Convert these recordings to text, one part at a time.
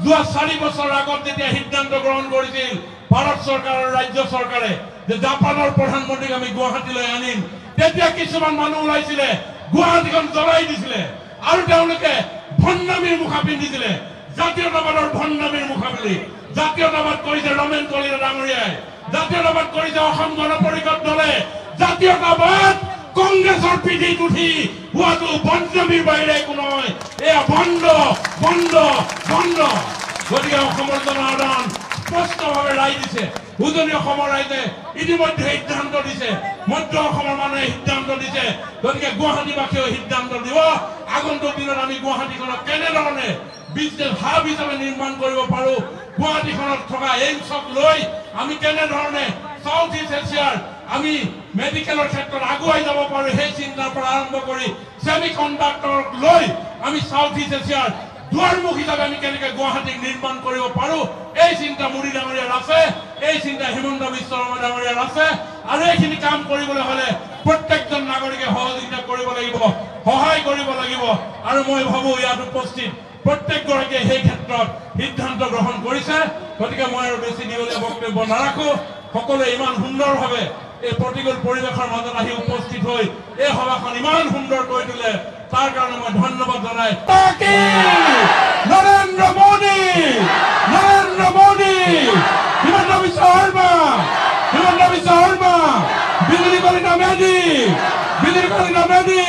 যোৱা 4 বছৰ আগত যেতিয়া সিদ্ধান্ত গ্ৰহণ কৰিছিল ভাৰত চৰকাৰ আৰু ৰাজ্য চৰকাৰে যে জাপানৰ প্ৰধানমন্ত্ৰীক আমি গুৱাহাটীলৈ আনিম, তেতিয়া কিছুমান মানুহ ওলাইছিলে গুৱাহাটীখন জ্বলাই দিছিলে আৰু তেওঁলোকে ভণ্ডামীৰ মুখা পিন্ধিছিলে, জাতীয়তাবাদৰ ভণ্ডামীৰ মুখা পিন্ধি। জাতীয়তাবাদ কৰিছে ৰমেন কলিতা ডাঙৰীয়াই, জাতীয়তাবাদ কৰিছে অসম গণ পৰিষদ দলে। জাতীয়তাবাদ কংগ্ৰেছৰ পিঠিত উঠি হোৱাটো ভণ্ডামীৰ বাহিৰে একো নহয়। এয়া ভণ্ড ভণ্ড ভণ্ড। গতিকে অসমৰ জনসাধাৰণ স্পষ্টভাৱে ৰায় দিছে। উজনি অসমৰ ৰাইজে ইতিমধ্যে সিদ্ধান্ত দিছে, মধ্য অসমৰ মানুহে সিদ্ধান্ত দিছে। গতিকে গুৱাহাটীবাসীয়েও সিদ্ধান্ত দিব আগন্তুক দিনত আমি গুৱাহাটীখনক কেনেধৰণে বিজনেছ হাব হিচাপে নিৰ্মাণ কৰিব পাৰোঁ, গুৱাহাটীখনত থকা এইমছক লৈ আমি কেনেধৰণে সাউথ ইষ্ট এছিয়াৰ আমি মেডিকেলৰ ক্ষেত্ৰত আগুৱাই যাব পাৰোঁ, সেই চিন্তাৰ পৰা আৰম্ভ কৰি ছেমি কণ্ডাক্টৰক লৈ আমি সাউথ ইষ্ট এছিয়াৰ দুৱাৰমুখ হিচাপে আমি কেনেকৈ গুৱাহাটীক নিৰ্মাণ কৰিব পাৰোঁ, এই চিন্তা মোদী ডাঙৰীয়াৰ আছে, এই চিন্তা হিমন্ত বিশ্ব শৰ্মা ডাঙৰীয়াৰ আছে। আৰু এইখিনি কাম কৰিবলৈ হ'লে প্ৰত্যেকজন নাগৰিকে সহযোগিতা কৰিব লাগিব, সহায় কৰিব লাগিব। আৰু মই ভাবোঁ ইয়াত উপস্থিত প্ৰত্যেকগৰাকীয়ে সেই ক্ষেত্ৰত সিদ্ধান্ত গ্ৰহণ কৰিছে। গতিকে মই আৰু বেছি দীঘলীয়া বক্তব্য নাৰাখোঁ। সকলোৱে ইমান সুন্দৰভাৱে এই প্ৰতিকূল পৰিৱেশৰ মাজত আহি উপস্থিত হৈ এই সভাখন ইমান সুন্দৰ কৰি তোলে, তাৰ কাৰণে মই ধন্যবাদ জনাই নৰেন্দ্ৰ মোদী, নৰেন্দ্ৰ মোদী, হিমন্ত বিশ্ব শৰ্মা, হিমন্ত বিশ্ব শৰ্মা, বিজুলী কলিতা মেধি, বিজুলী কলিতা মেধি,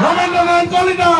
ৰমেন্দ্ৰ নাৰায়ণ কলিতা,